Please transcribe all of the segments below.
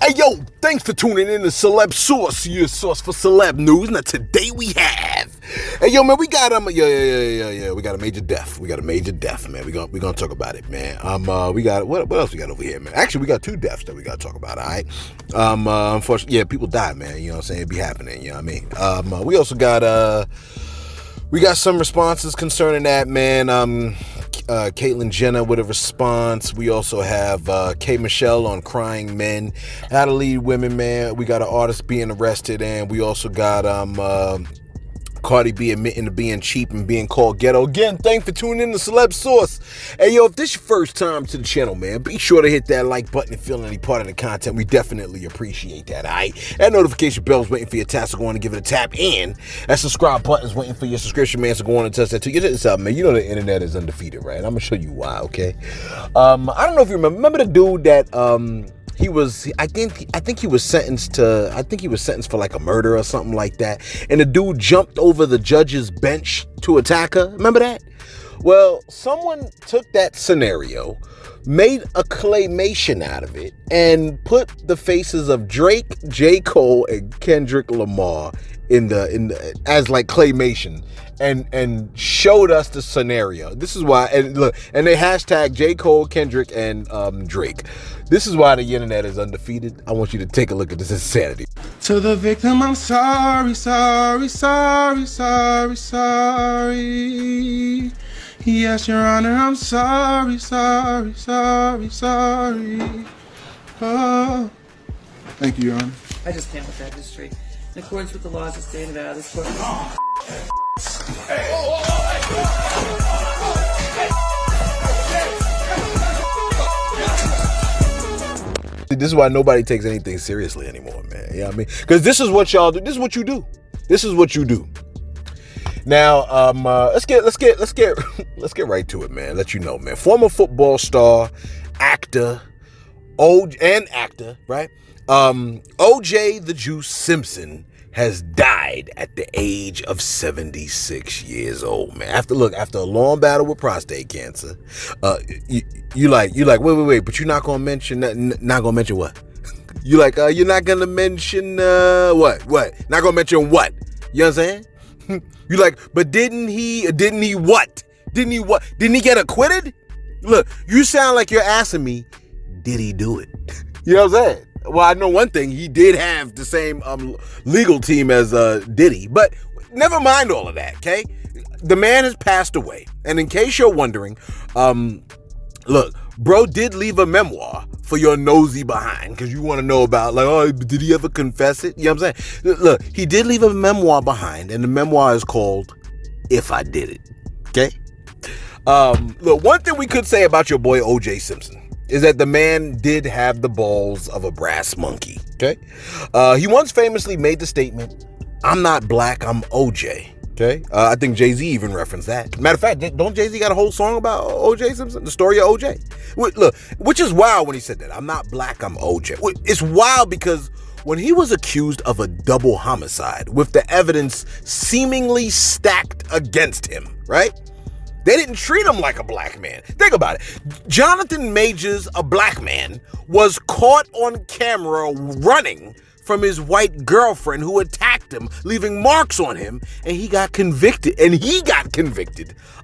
Hey, yo, thanks for tuning in to Celeb Source, your source for celeb news. Now, today we have... Hey, yo, man, we got, we got a major death. We got a major death, man. We gonna talk about it, man. We got, what else we got over here, man? Actually, we got two deaths that we gotta talk about, all right? Unfortunately, yeah, people die, man, you know what I'm saying? It be happening, you know what I mean? We also got, we got some responses concerning that, man. Caitlyn Jenner with a response. We also have K. Michelle on crying men. How to lead women, man. We got an artist being arrested, and we also got Cardi B admitting to being cheap and being called ghetto. Again, thanks for tuning in to Celeb Source. Hey, yo, if this is your first time to the channel, man, be sure to hit that like button and feel any part of the content. We definitely appreciate that, all right? That notification bell's waiting for your task, so go on and give it a tap. And that subscribe button's waiting for your subscription, man, so go on and touch that too. You this out, man. You know the internet is undefeated, right? I'm going to show you why, okay? I don't know if you remember the dude that... He was, I think he was sentenced for like a murder or something like that. And the dude jumped over the judge's bench to attack her. Remember that? Well, someone took that scenario, made a claymation out of it, and put the faces of Drake, J. Cole, and Kendrick Lamar in the as like claymation. And showed us the scenario. This is why, and look, and they hashtag J. Cole, Kendrick, and Drake. This is why the internet is undefeated. I want you to take a look at this insanity. To the victim, I'm sorry, sorry, sorry, sorry, sorry. Yes, Your Honor, I'm sorry, sorry, sorry, sorry. Oh. Thank you, Your Honor. I just can't put that straight. In accordance with the laws of the state of Nevada, this court... This is why nobody takes anything seriously anymore, man. You know what I mean? Because this is what y'all do. This is what you do. This is what you do. Now, let's get right to it, man. Let you know, man. Former football star, actor, right? OJ the Juice Simpson has died at the age of 76 years old, man. After a long battle with prostate cancer, you like, wait, but you're not gonna mention that, not gonna mention what? You're not gonna mention what? Not gonna mention what? You know what I'm saying? You like, but didn't he what? Didn't he get acquitted? Look, you sound like you're asking me, did he do it? You know what I'm saying? Well, I know one thing. He did have the same legal team as Diddy, but never mind all of that, okay? The man has passed away. And in case you're wondering, look, bro did leave a memoir for your nosy behind, because you want to know about, like, oh, did he ever confess it? You know what I'm saying? Look, he did leave a memoir behind, and the memoir is called If I Did It, okay? Look, one thing we could say about your boy OJ Simpson is that the man did have the balls of a brass monkey, okay? He once famously made the statement, I'm not black, I'm OJ, okay? I think Jay-Z even referenced that. Matter of fact, don't Jay-Z got a whole song about OJ Simpson? The story of OJ? Look, which is wild when he said that. I'm not black, I'm OJ. It's wild because when he was accused of a double homicide with the evidence seemingly stacked against him, right? They didn't treat him like a black man. Think about it. Jonathan Majors, a black man, was caught on camera running from his white girlfriend who attacked him, leaving marks on him, and he got convicted.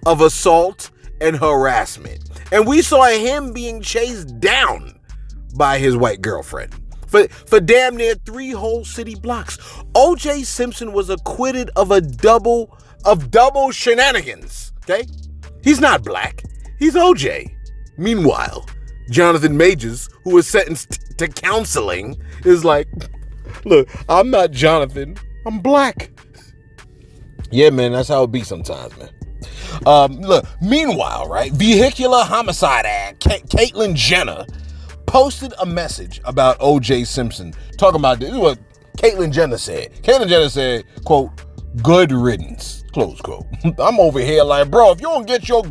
Of assault and harassment. And we saw him being chased down by his white girlfriend for damn near 3 whole city blocks. OJ Simpson was acquitted of double shenanigans, okay? He's not black. He's OJ. Meanwhile, Jonathan Majors, who was sentenced to counseling, is like, look, I'm not Jonathan. I'm black. Yeah, man, that's how it be sometimes, man. Look, meanwhile, right, vehicular homicide ad Caitlyn Jenner posted a message about OJ Simpson. Talking about this is what Caitlyn Jenner said. Caitlyn Jenner said, quote, good riddance, close quote. I'm over here like, bro, if you don't get your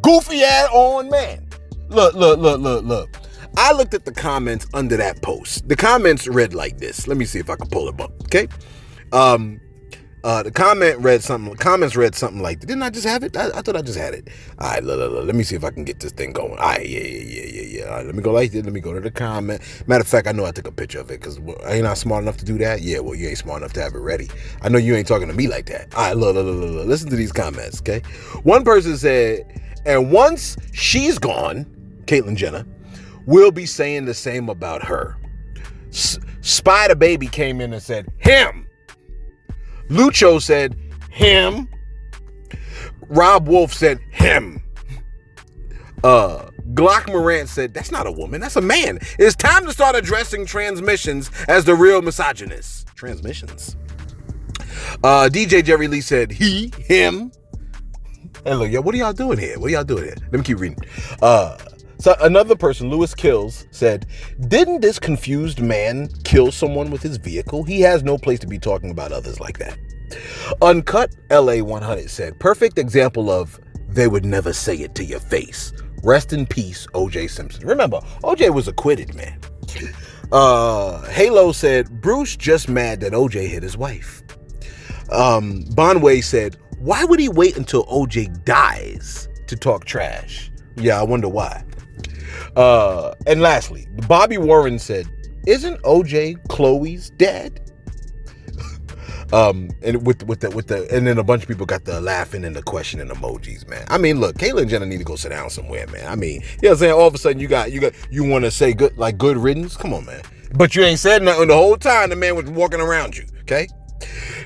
goofy ass on, man. Look. I looked at the comments under that post. The comments read like this. Let me see if I can pull them up, okay? The comments read something like, didn't I just have it? I thought I just had it. All right, let me see if I can get this thing going. All right, yeah. All right, let me go like this. Let me go to the comment. Matter of fact, I know I took a picture of it because I ain't not smart enough to do that. Yeah, well, you ain't smart enough to have it ready. I know you ain't talking to me like that. All right, look. Listen to these comments, okay? One person said, and once she's gone, Caitlyn Jenner, we'll be saying the same about her. Spider Baby came in and said, him. Lucho said, him. Rob Wolf said, him. Glock Morant said, that's not a woman, that's a man. It's time to start addressing transmissions as the real misogynists. Transmissions. DJ Jerry Lee said, he, him. Hey, look, yo, what are y'all doing here? Let me keep reading. So another person, Lewis Kills, said, didn't this confused man kill someone with his vehicle? He has no place to be talking about others like that. Uncut LA 100 said, perfect example of they would never say it to your face. Rest in peace, OJ Simpson. Remember, OJ was acquitted, man. Halo said, Bruce just mad that OJ hit his wife. Bonway said, why would he wait until OJ dies to talk trash? Yeah, I wonder why. And lastly, Bobby Warren said, isn't OJ Chloe's dad? And and then a bunch of people got the laughing and the questioning emojis, man. I mean, look, Caitlyn Jenner need to go sit down somewhere, man. I mean, you know what I'm saying? All of a sudden you want to say good riddance? Come on, man. But you ain't said nothing the whole time the man was walking around you, okay?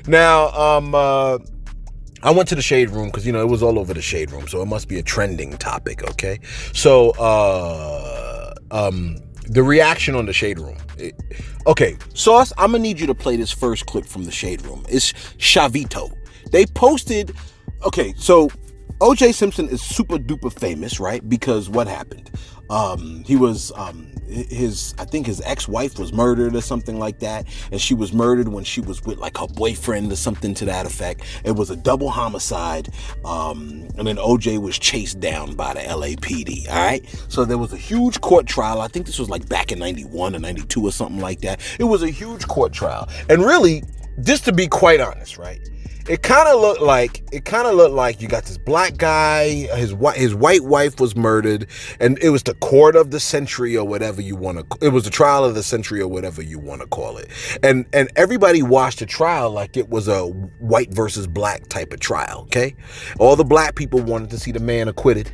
Now, I went to the Shade Room because, it was all over the Shade Room, so it must be a trending topic, okay? So, the reaction on the Shade Room. Okay, Sauce, I'm going to need you to play this first clip from the Shade Room. It's GHETTO. They posted, okay, so OJ Simpson is super duper famous, right? Because what happened? He was, I think his ex-wife was murdered or something like that. And she was murdered when she was with like her boyfriend or something to that effect. It was a double homicide. And then OJ was chased down by the LAPD. All right. So there was a huge court trial. I think this was like back in 91 or 92 or something like that. It was a huge court trial. And really, just to be quite honest, right? It kind of looked like you got this black guy, his white wife was murdered, and it was the court of the century or whatever you want to. It was the trial of the century or whatever you want to call it, and everybody watched the trial like it was a white versus black type of trial. Okay, all the black people wanted to see the man acquitted.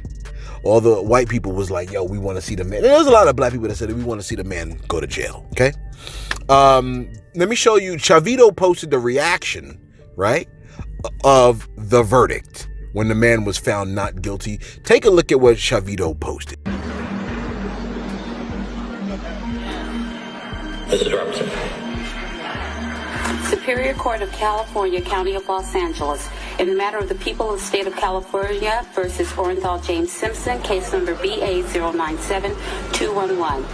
All the white people was like, yo, we want to see the man. And there was a lot of black people that said we want to see the man go to jail. Okay, let me show you. GHETTO posted the reaction, right, of the verdict when the man was found not guilty. Take a look at what GHETTO posted. Mrs. Robinson. Superior Court of California, County of Los Angeles, in the matter of the people of the state of California versus Orenthal James Simpson, case number BA097211.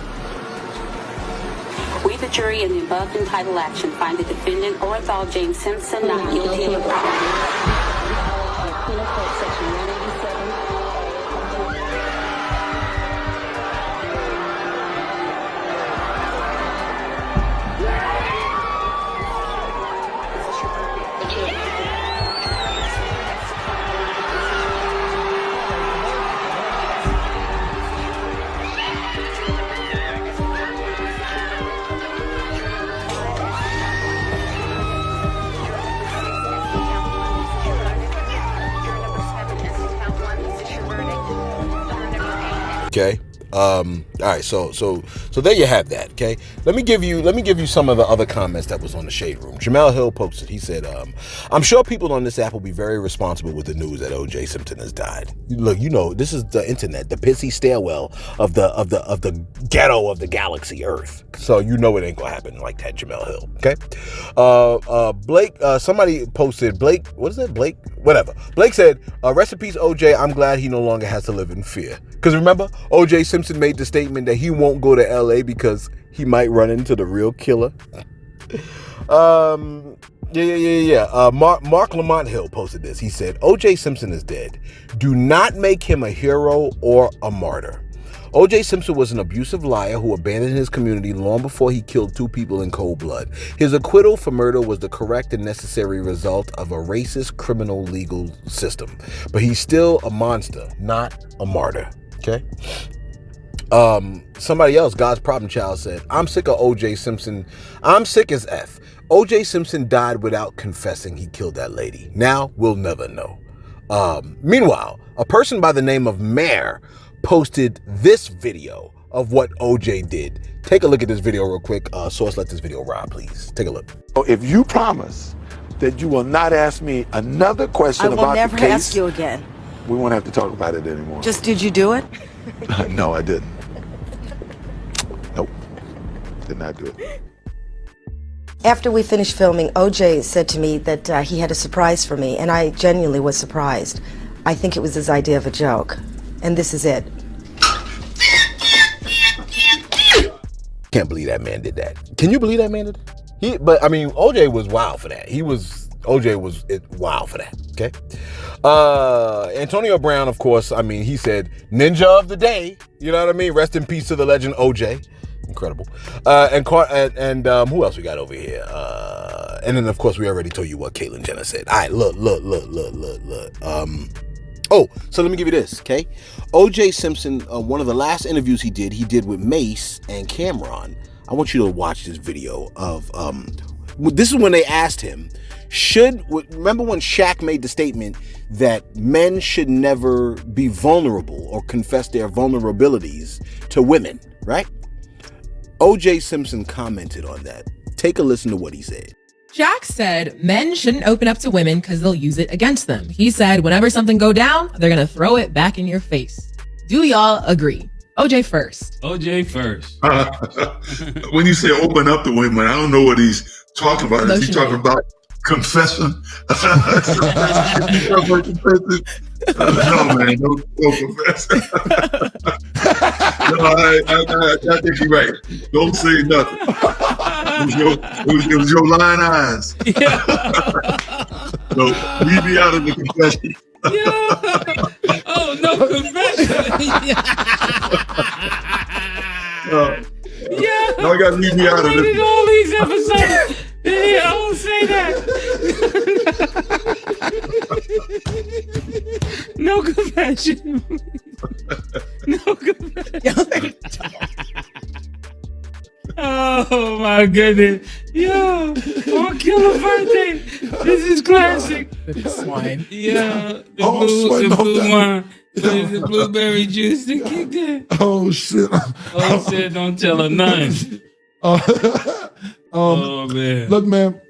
We, the jury, in the above entitled action, find the defendant, Orenthal James Simpson, not guilty of the crime. Okay. All right. So there you have that. Okay. Let me give you some of the other comments that was on the Shade Room. Jamel Hill posted. He said, I'm sure people on this app will be very responsible with the news that OJ Simpson has died. Look, this is the internet, the pissy stairwell of the ghetto of the galaxy Earth. So it ain't gonna happen like that, Jamel Hill. Okay. Blake, somebody posted, Blake, what is it? Blake, whatever. Blake said, rest in peace, OJ. I'm glad he no longer has to live in fear. Because remember, OJ Simpson made the statement that he won't go to LA because he might run into the real killer. Mark Lamont Hill posted this. He said, OJ Simpson is dead. Do not make him a hero or a martyr. OJ Simpson was an abusive liar who abandoned his community long before he killed 2 people in cold blood. His acquittal for murder was the correct and necessary result of a racist criminal legal system. But he's still a monster, not a martyr. Okay? Somebody else, God's Problem Child, said, I'm sick of OJ Simpson. I'm sick as F. OJ Simpson died without confessing he killed that lady. Now we'll never know. Meanwhile, a person by the name of Mare posted this video of what OJ did. Take a look at this video real quick. Source, let this video ride, please. Take a look. If you promise that you will not ask me another question about the case, I will never ask you again. We won't have to talk about it anymore. Just did you do it? No, I didn't. Nope. Did not do it. After we finished filming, OJ said to me that he had a surprise for me, and I genuinely was surprised. I think it was his idea of a joke. And this is it. Can't believe that man did that. Can you believe that man did that? But I mean, OJ was wild for that. OJ was wild for that. Okay. Antonio Brown, of course, I mean, he said, ninja of the day. You know what I mean? Rest in peace to the legend OJ. Incredible. And who else we got over here? And then, of course, we already told you what Caitlyn Jenner said. All right, look. So let me give you this, okay? OJ Simpson, one of the last interviews he did with Mace and Cameron. I want you to watch this video of, this is when they asked him, remember when Shaq made the statement that men should never be vulnerable or confess their vulnerabilities to women, right? OJ Simpson commented on that. Take a listen to what he said. Shaq said men shouldn't open up to women because they'll use it against them. He said whenever something go down, they're going to throw it back in your face. Do y'all agree? OJ first. OJ first. When you say open up to women, I don't know what he's talking about. Is he talking about confession? No, man, no confession. No, I think you're right. Don't say nothing. It was your lying eyes. Yeah. So leave me out of the confession. Yeah. Oh, no confession. Yeah. No, I gotta leave me out of this. All these episodes. Yeah, I won't say that. No confession. No confession. Oh my goodness. Yo, on Killer Birthday. This is classic. Swine. Yeah. The blue wine. The blueberry juice that kicked in. Oh shit. Oh shit, don't tell her nothing. Oh man. Look, man.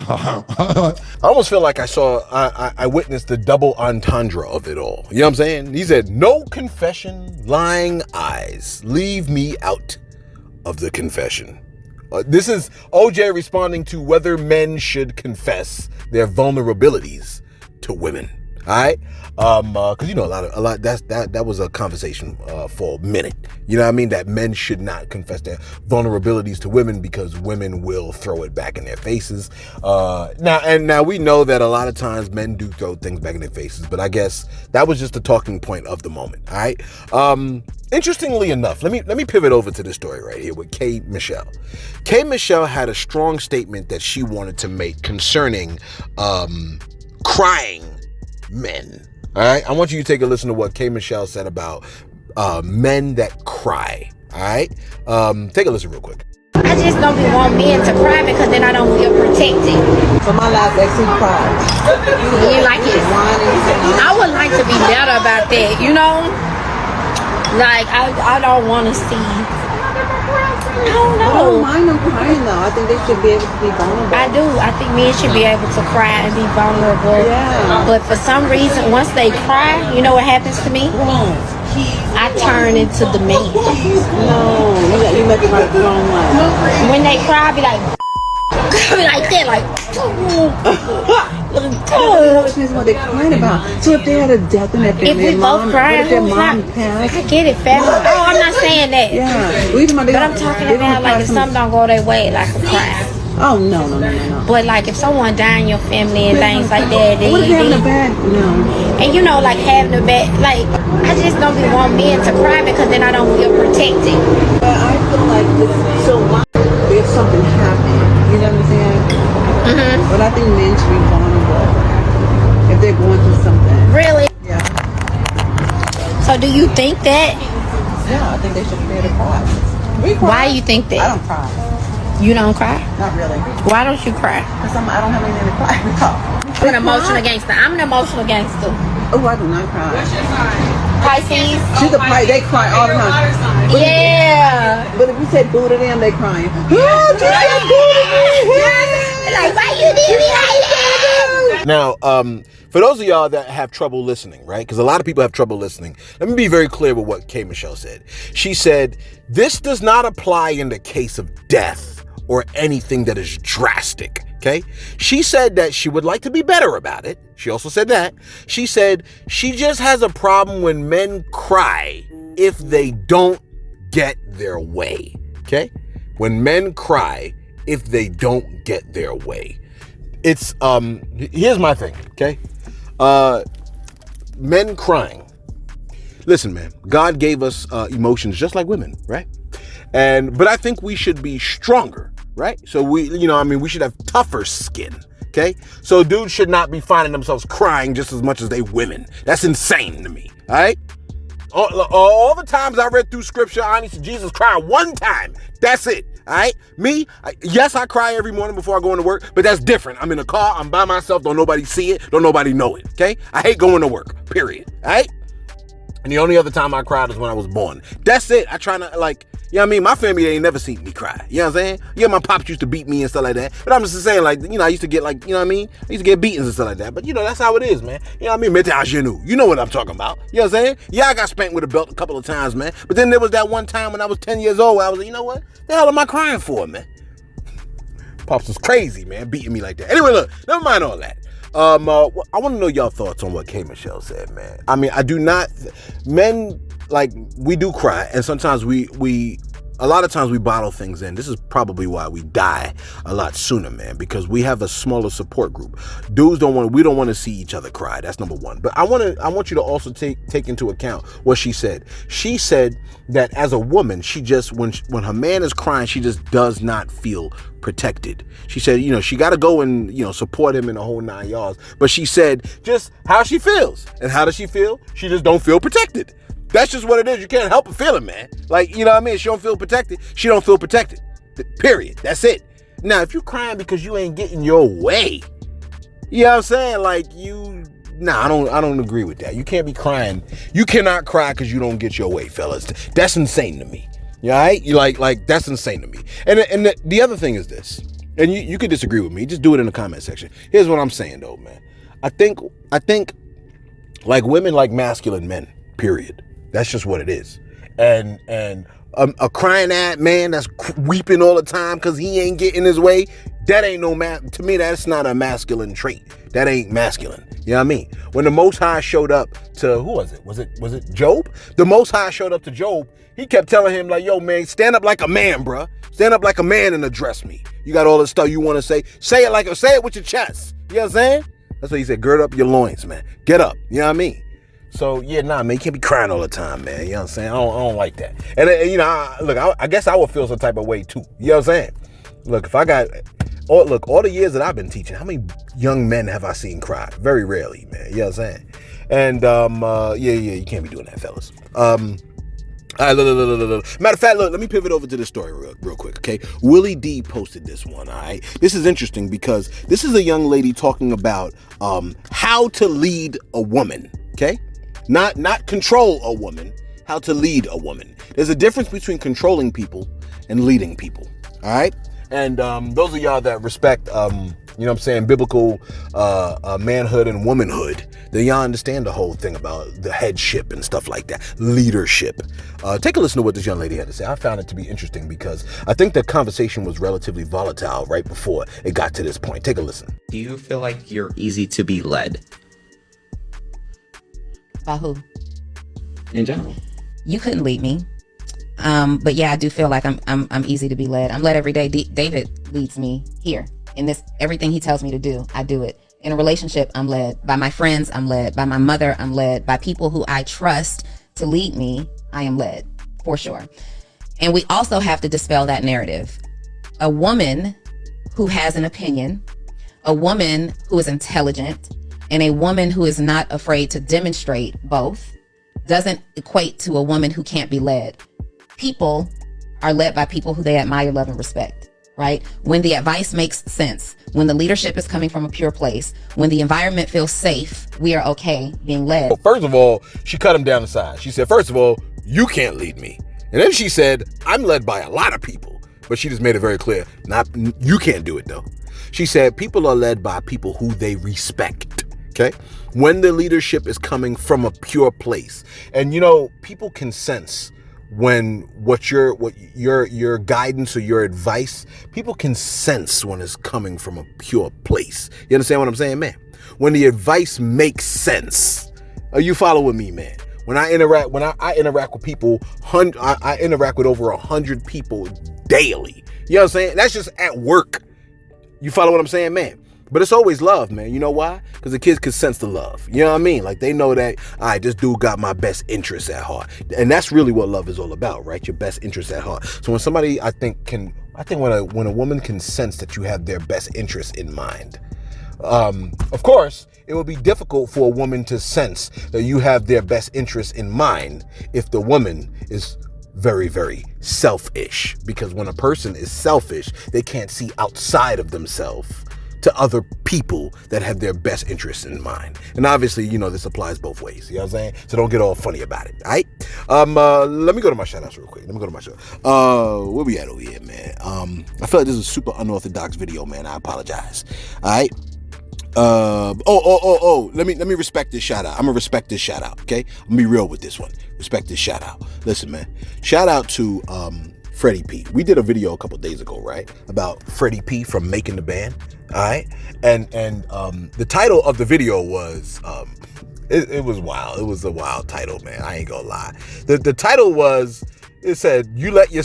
I almost feel like I witnessed the double entendre of it all. You know what I'm saying? He said, no confession, lying eyes. Leave me out of the confession. This is OJ responding to whether men should confess their vulnerabilities to women. All right, because you know a lot. That was a conversation for a minute. You know what I mean? That men should not confess their vulnerabilities to women because women will throw it back in their faces. Now we know that a lot of times men do throw things back in their faces, but I guess that was just the talking point of the moment. All right. Interestingly enough, let me pivot over to this story right here with K. Michelle. K. Michelle had a strong statement that she wanted to make concerning crying men. All right, I want you to take a listen to what K. Michelle said about men that cry. All right, take a listen real quick. I just don't want men to cry because then I don't feel protected. So my last ex, he cried. You like it? I would like to be better about that, you know? Like, I don't want to see... I don't know. I don't mind them crying though. I think they should be able to be vulnerable. I do. I think men should be able to cry and be vulnerable. Yeah. But for some reason, once they cry, you know what happens to me? I turn into the man. No, you make it right the wrong way. When they cry, I be like, like that, like. It depends what they're crying about. So if they had a death in their family, if we both cry, passed, I get it, family. Oh, I'm not saying that. Yeah, but I'm talking about like if something don't go their way, like a cry. Oh, no. But like if someone die in your family and things like that, then What if having a bad, no. and you know, like having a bad, like I just don't be want men to cry because then I don't feel protected. But I feel like so if something happened, you know what I'm saying? Mm-hmm. But I think men should be vulnerable if they're going through something. Really? Yeah. So do you think that? Yeah, I think they should be able to cry. Why do you think that? I don't cry. You don't cry? Not really. Why don't you cry? Because I don't have anything to cry about. I'm an emotional gangster. I'm an emotional gangster. Oh, I do not cry. What's your sign? Pisces. She's a Pisces. They cry all the time. Yeah. But if you say boo to them, they crying. Oh, just say boo to me. Like, why you did me like that? Now, for those of y'all that have trouble listening, right? Because a lot of people have trouble listening. Let me be very clear with what K. Michelle said. She said, this does not apply in the case of death or anything that is drastic, okay? She said that she would like to be better about it. She also said that. She said she just has a problem when men cry if they don't get their way, okay? When men cry if they don't get their way. It's, here's my thing, okay? Men crying. Listen, man, God gave us emotions just like women, right? But I think we should be stronger, right? So we should have tougher skin, okay? So dudes should not be finding themselves crying just as much as they women. That's insane to me, all right? All the times I read through scripture, I need to Jesus cry one time. That's it. All right. Me, yes, I cry every morning before I go into work, but that's different. I'm in a car. I'm by myself. Don't nobody see it. Don't nobody know it. Okay. I hate going to work, period. All right. And the only other time I cried is when I was born. That's it. I try to you know what I mean? My family ain't never seen me cry. You know what I'm saying? Yeah, my pops used to beat me and stuff like that. But I'm just saying, I used to get you know what I mean? I used to get beatings and stuff like that. But, that's how it is, man. You know what I mean? Mettez à genoux. You know what I'm talking about. You know what I'm saying? Yeah, I got spanked with a belt a couple of times, man. But then there was that one time when I was 10 years old, I was like, you know what? The hell am I crying for, man? Pops was crazy, man, beating me like that. Anyway, look, never mind all that. I want to know y'all thoughts on what K. Michelle said, man. I mean, I do not... Men, we do cry, and sometimes a lot of times we bottle things in. This is probably why we die a lot sooner, man, because we have a smaller support group. Dudes we don't want to see each other cry. That's number one. But I want you to also take into account what she said. She said that as a woman, she just, when her man is crying, she just does not feel protected. She said, she got to go and, support him in the whole 9 yards. But she said just how she feels. And how does she feel? She just don't feel protected. That's just what it is. You can't help but feel it, man. You know what I mean? She don't feel protected. She don't feel protected. Period. That's it. Now, if you crying because you ain't getting your way, you know what I'm saying? I don't agree with that. You can't be crying. You cannot cry because you don't get your way, fellas. That's insane to me. You all right? You that's insane to me. And the other thing is this, and you can disagree with me. Just do it in the comment section. Here's what I'm saying, though, man. I think women like masculine men, period. That's just what it is. And a crying at man that's weeping all the time because he ain't getting his way, that ain't to me, that's not a masculine trait. That ain't masculine. You know what I mean? When the Most High showed up to, who was it? Was it Job? The Most High showed up to Job. He kept telling him yo, man, stand up like a man, bruh. Stand up like a man and address me. You got all this stuff you want to say. Say it with your chest. You know what I'm saying? That's what he said. Gird up your loins, man. Get up. You know what I mean? So, yeah, man, you can't be crying all the time, man. You know what I'm saying? I don't like that. And I guess I would feel some type of way, too. You know what I'm saying? Look, if I got... all the years that I've been teaching, how many young men have I seen cry? Very rarely, man. You know what I'm saying? And, you can't be doing that, fellas. All right, look. Matter of fact, look, let me pivot over to this story real quick, okay? Willie D posted this one, all right? This is interesting because this is a young lady talking about how to lead a woman, okay? Not control a woman, how to lead a woman. There's a difference between controlling people and leading people, all right? And those of y'all that respect, you know what I'm saying, biblical manhood and womanhood, then y'all understand the whole thing about the headship and stuff like that, leadership. Take a listen to what this young lady had to say. I found it to be interesting because I think the conversation was relatively volatile right before it got to this point. Take a listen. Do you feel like you're easy to be led? By who? In general. You couldn't lead me. But yeah, I do feel like I'm easy to be led. I'm led every day. David leads me here in this, everything he tells me to do, I do it. In a relationship, I'm led by my friends. I'm led by my mother. I'm led by people who I trust to lead me. I am led for sure. And we also have to dispel that narrative. A woman who has an opinion, a woman who is intelligent, and a woman who is not afraid to demonstrate both doesn't equate to a woman who can't be led. People are led by people who they admire, love, and respect, right? When the advice makes sense, when the leadership is coming from a pure place, when the environment feels safe, we are okay being led. First of all, she cut him down the side. She said, first of all, you can't lead me. And then she said, I'm led by a lot of people. But she just made it very clear, you can't do it though. She said, people are led by people who they respect. Okay? When the leadership is coming from a pure place. And you know, people can sense when what your guidance or your advice, people can sense when it's coming from a pure place. You understand what I'm saying, man? When the advice makes sense. Are you following me, man? When I interact with people, I interact with over 100 people daily. You know what I'm saying? That's just at work. You follow what I'm saying, man? But it's always love, man. You know why? Because the kids can sense the love. You know what I mean? Like they know that, all right, this dude got my best interests at heart. And that's really what love is all about, right? Your best interests at heart. So when somebody, I think when a woman can sense that you have their best interests in mind, of course, it will be difficult for a woman to sense that you have their best interests in mind if the woman is very, very selfish. Because when a person is selfish, they can't see outside of themselves to other people that have their best interests in mind. And obviously, you know, this applies both ways. You know what I'm saying? So don't get all funny about it. All right? Let me go to my shout outs real quick. Where we at over here, man? I feel like this is a super unorthodox video, man. I apologize. All right? Let me respect this shout out. I'm gonna respect this shout out, okay? I'm gonna be real with this one. Respect this shout out. Listen, man. Shout out to Freddie P. We did a video a couple days ago, right? About Freddie P from Making the Band. All right. And the title of the video was it was wild. It was a wild title, man. I ain't gonna lie. The title was, it said, you let your,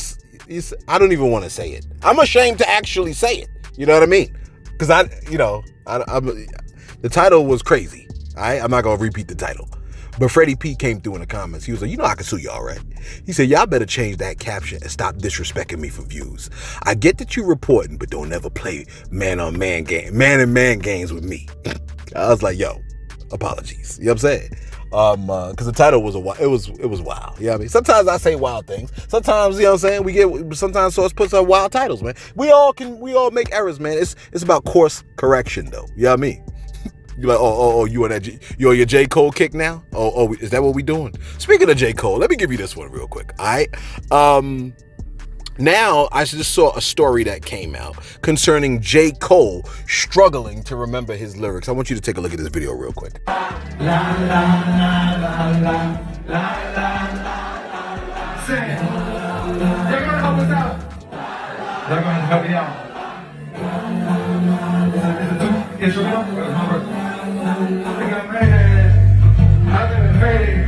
I don't even want to say it. I'm ashamed to actually say it. You know what I mean? Because the title was crazy. All right. I'm not gonna repeat the title. But Freddie P came through in the comments. He was like, you know I can sue y'all, right? He said, y'all better change that caption and stop disrespecting me for views. I get that you reporting, but don't ever play man and man games with me. I was like, yo, apologies. You know what I'm saying? Because the title was it was wild. You know what I mean? Sometimes I say wild things. Sometimes, you know what I'm saying, sometimes Source puts up wild titles, man. We all make errors, man. It's about course correction though. You know what I mean? You're like, you on your J. Cole kick now? Is that what we doing? Speaking of J. Cole, let me give you this one real quick. All right. Now I just saw a story that came out concerning J. Cole struggling to remember his lyrics. I want you to take a look at this video real quick. They're going to help me out. It's real. I got mad. I've been fading.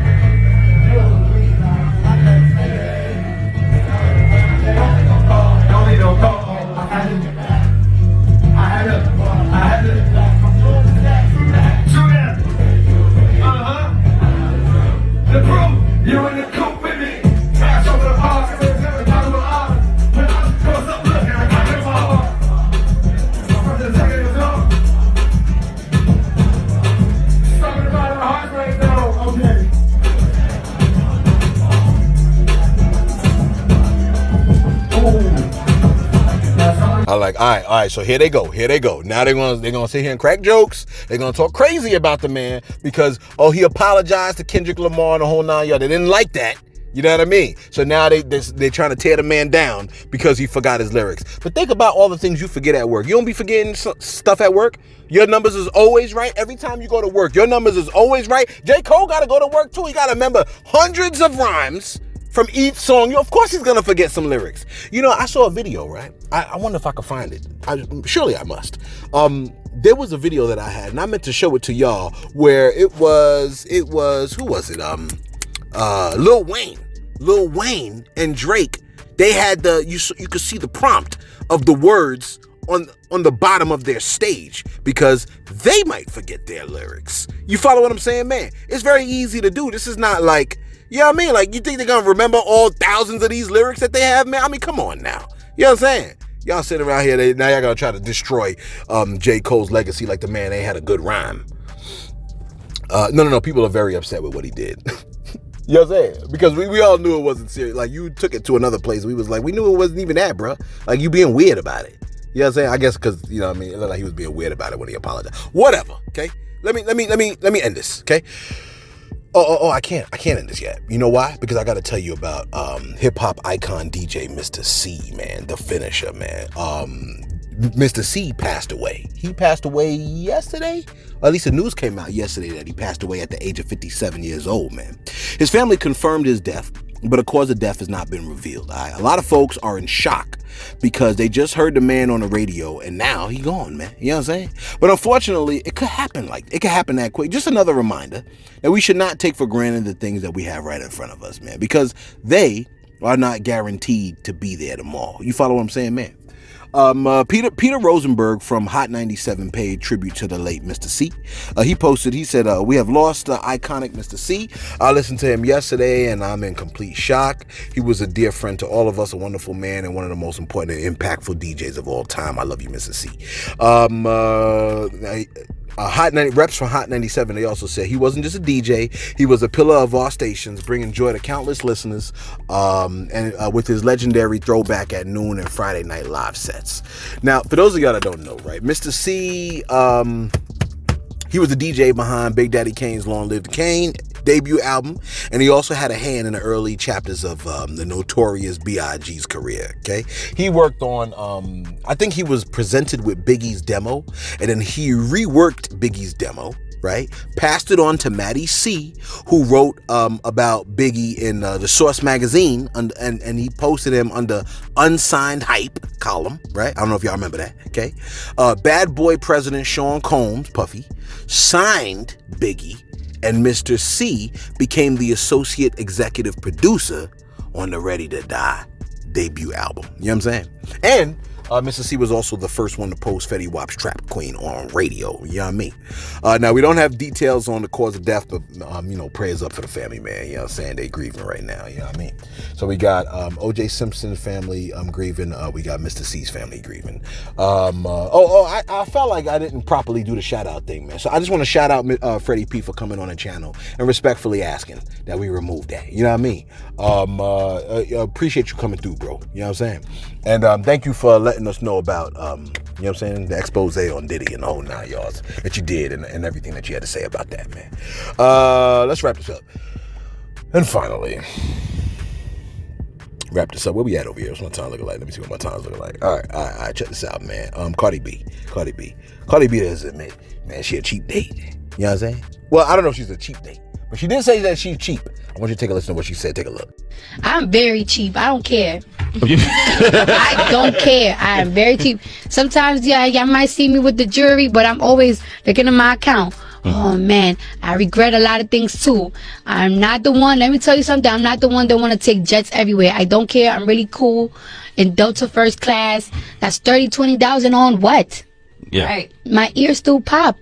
Don't need no call. I had to. True that. The proof. You in the coop with me. Cash over the park. I like, all right, so here they go. Now they're gonna sit here and crack jokes. They're gonna talk crazy about the man because, he apologized to Kendrick Lamar and the whole 9 yards. They didn't like that. You know what I mean? So now they're trying to tear the man down because he forgot his lyrics. But think about all the things you forget at work. You don't be forgetting stuff at work. Your numbers is always right. Every time you go to work, your numbers is always right. J. Cole got to go to work too. He got to remember hundreds of rhymes from each song. Of course he's going to forget some lyrics. You know, I saw a video, right? I wonder if I could find it. Surely I must. There was a video that I had, and I meant to show it to y'all, where it was, who was it? Lil Wayne. Lil Wayne and Drake, they had you could see the prompt of the words on the bottom of their stage because they might forget their lyrics. You follow what I'm saying, man? It's very easy to do. This is not like, you know what I mean? Like, you think they're gonna remember all thousands of these lyrics that they have, man? I mean, come on now. You know what I'm saying? Y'all sitting around here, now y'all gonna try to destroy J. Cole's legacy like the man ain't had a good rhyme. No. People are very upset with what he did. You know what I'm saying? Because we all knew it wasn't serious. Like, you took it to another place. We knew it wasn't even that, bro. Like, you being weird about it. You know what I'm saying? I guess because, you know what I mean? It looked like he was being weird about it when he apologized. Whatever, okay? Let me end this, okay? Oh, I can't end this yet. You know why? Because I got to tell you about hip-hop icon DJ Mister Cee, man. The finisher, man. Mister Cee passed away. He passed away yesterday? Or at least the news came out yesterday that he passed away at the age of 57 years old, man. His family confirmed his death, but a cause of death has not been revealed. A lot of folks are in shock because they just heard the man on the radio and now he gone, man. You know what I'm saying? But unfortunately, it could happen that quick. Just another reminder that we should not take for granted the things that we have right in front of us, man, because they are not guaranteed to be there tomorrow. You follow what I'm saying, man? Peter Rosenberg from Hot 97 paid tribute to the late Mr. Cee. He said, we have lost the iconic Mr. Cee. I listened to him yesterday and I'm in complete shock. He was a dear friend to all of us, a wonderful man, and one of the most important and impactful DJs of all time. I love you, Mr. Cee. Reps from Hot 97, they also said he wasn't just a DJ, he was a pillar of our stations, bringing joy to countless listeners, and with his legendary throwback at noon and Friday night live sets. Now, for those of y'all that don't know, right, Mr. Cee, he was the DJ behind Big Daddy Kane's Long Live the Kane debut album, and he also had a hand in the early chapters of the notorious B.I.G.'s career, okay? He worked on, I think he was presented with Biggie's demo, and then he reworked Biggie's demo, right? Passed it on to Matty C, who wrote about Biggie in the Source magazine, and he posted him under Unsigned Hype column, right? I don't know if y'all remember that, okay? Bad Boy President Sean Combs, Puffy, signed Biggie, and Mr. Cee became the associate executive producer on the Ready to Die debut album. You know what I'm saying? And Mr. Cee was also the first one to post Fetty Wap's Trap Queen on radio. You know what I mean? Now, we don't have details on the cause of death, but, prayers up for the family, man. You know what I'm saying? They grieving right now. You know what I mean? So we got OJ Simpson family grieving. We got Mr. Cee's family grieving. I felt like I didn't properly do the shout-out thing, man. So I just want to shout out Freddie P for coming on the channel and respectfully asking that we remove that. You know what I mean? Appreciate you coming through, bro. You know what I'm saying? And thank you for letting us know about, you know what I'm saying, the expose on Diddy and the whole 9 yards that you did and everything that you had to say about that, man. Let's wrap this up. And finally, wrap this up. Where we at over here? What's my time looking like? Let me see what my time's looking like. All right, check this out, man. Cardi B doesn't admit, man, she a cheap date. You know what I'm saying? Well, I don't know if she's a cheap date, but she did say that she's cheap. I want you to take a listen to what she said. Take a look. I'm very cheap. I don't care. I don't care. I am very cheap. Sometimes, y'all might see me with the jewelry, but I'm always looking at my account. Oh man, I regret a lot of things too. I'm not the one, let me tell you something, I'm not the one that want to take jets everywhere. I don't care. I'm really cool in Delta first class. That's $20,000 on what? Yeah. Right. My ears still pop.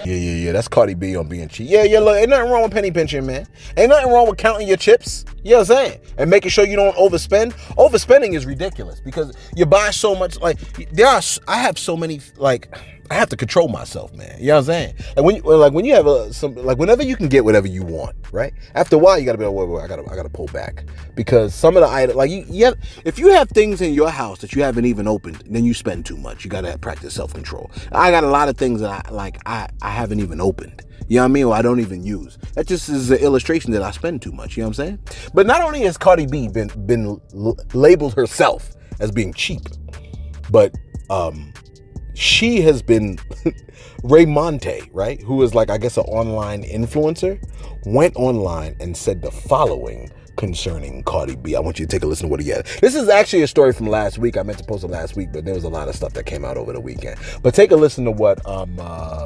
Yeah. That's Cardi B on being cheap. Yeah. Look, ain't nothing wrong with penny pinching, man. Ain't nothing wrong with counting your chips. You know what I'm saying? And making sure you don't overspend. Overspending is ridiculous because you buy so much. Like I have so many. Like I have to control myself, man. You know what I'm saying? When you have whenever you can get whatever you want, right? After a while, you gotta be like, wait, I gotta pull back because some of the items, like if you have things in your house that you haven't even opened, then you spend too much. You gotta practice self-control. I got a lot of things that I haven't even opened. You know what I mean? Or I don't even use. That just is an illustration that I spend too much. You know what I'm saying? But not only has Cardi B been labeled herself as being cheap, but she has been Ray Monte, right? Who is like, I guess, an online influencer, went online and said the following concerning Cardi B. I want you to take a listen to what he had. This is actually a story from last week. I meant to post it last week, but there was a lot of stuff that came out over the weekend. But take a listen to what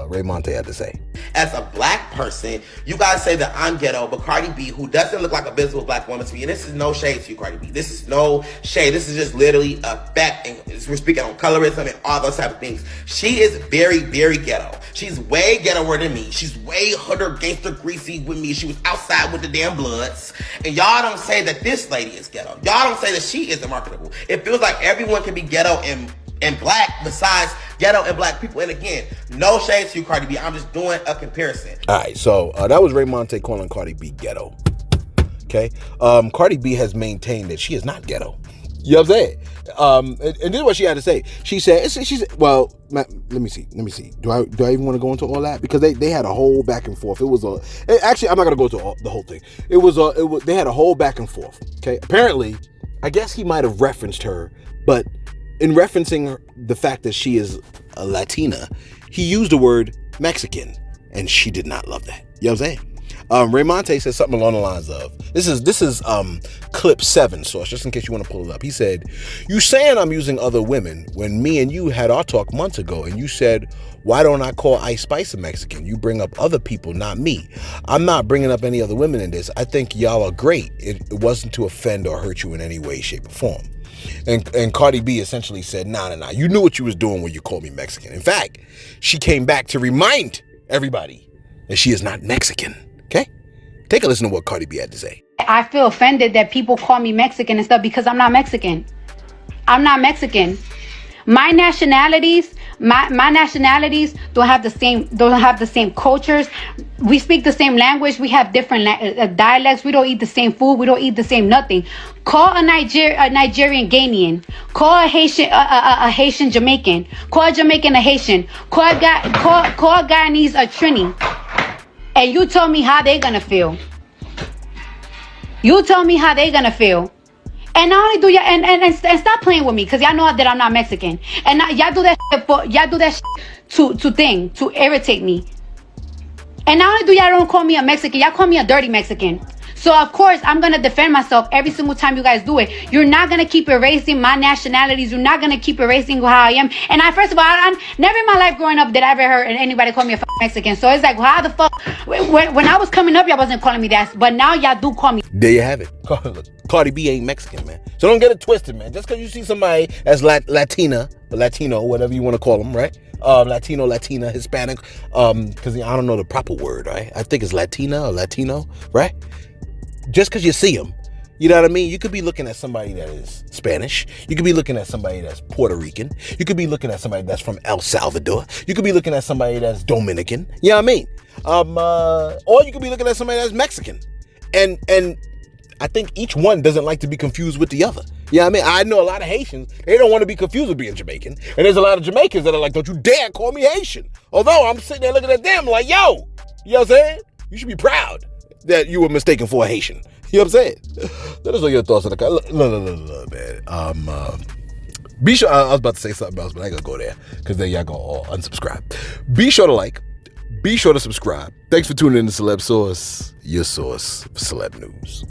Ray Monte had to say. As a black person, you guys say that I'm ghetto, but Cardi B, who doesn't look like a visible black woman to me, and this is no shade to you, Cardi B. This is no shade. This is just literally a fact. And we're speaking on colorism and all those type of things. She is very, very ghetto. She's way ghettoer than me. She's way hooder, gangster, greasy with me. She was outside with the damn Bloods. And y'all don't say that this lady is ghetto. Y'all don't say that she isn't marketable. It feels like everyone can be ghetto and black besides ghetto and black people. And again, no shade to you, Cardi B. I'm just doing a comparison. All right, so that was Ray Monte calling Cardi B ghetto. Okay? Cardi B has maintained that she is not ghetto. You know what I'm saying? And this is what she had to say. She said, well, let me see. Do I even want to go into all that? Because they had a whole back and forth. Actually, I'm not going to go into the whole thing. They had a whole back and forth. Okay? Apparently, I guess he might have referenced her, but in referencing the fact that she is a Latina, he used the word Mexican, and she did not love that. You know what I'm saying? Ray Monte said something along the lines of, this is clip 7 source, just in case you want to pull it up. He said, "You saying I'm using other women when me and you had our talk months ago, and you said, why don't I call Ice Spice a Mexican? You bring up other people, not me. I'm not bringing up any other women in this. I think y'all are great. It wasn't to offend or hurt you in any way, shape, or form." And Cardi B essentially said, nah. You knew what you was doing when you called me Mexican. In fact, she came back to remind everybody that she is not Mexican. Okay? Take a listen to what Cardi B had to say. I feel offended that people call me Mexican and stuff because I'm not Mexican. I'm not Mexican. My nationalities don't have the same cultures. We speak the same language. We have different dialects. We don't eat the same food. We don't eat the same nothing. Call a Nigerian Ghanaian. Call a Haitian Jamaican. Call a Jamaican a Haitian. Call Guyanese a Trini. And you tell me how they gonna feel. You tell me how they gonna feel. And not only do y'all and stop playing with me, because y'all know that I'm not Mexican. And y'all do that shit to irritate me. And not only do y'all don't call me a Mexican, y'all call me a dirty Mexican. So of course I'm gonna defend myself every single time you guys do it. You're not gonna keep erasing my nationalities. You're not gonna keep erasing how I am. And first of all, I never in my life growing up did I ever heard anybody call me a Mexican. So it's like, well, how the fuck? When I was coming up, y'all wasn't calling me that, but now y'all do call me. There you have it. Cardi B ain't Mexican, man. So don't get it twisted, man. Just because you see somebody as Latina, or Latino, whatever you want to call them, right? Latino, Latina, Hispanic, because I don't know the proper word, right? I think it's Latina or Latino, right? Just because you see them, you know what I mean? You could be looking at somebody that is Spanish. You could be looking at somebody that's Puerto Rican. You could be looking at somebody that's from El Salvador. You could be looking at somebody that's Dominican. You know what I mean? Or you could be looking at somebody that's Mexican. And I think each one doesn't like to be confused with the other. You know what I mean? I know a lot of Haitians, they don't want to be confused with being Jamaican. And there's a lot of Jamaicans that are like, don't you dare call me Haitian. Although I'm sitting there looking at them like, yo, you know what I'm saying? You should be proud that you were mistaken for a Haitian. You know what I'm saying? Let us know your thoughts on the look, man. Be sure, I was about to say something else, but I ain't gonna go there because then y'all gonna all unsubscribe. Be sure to like, be sure to subscribe. Thanks for tuning in to Celeb Source, your source for celeb news.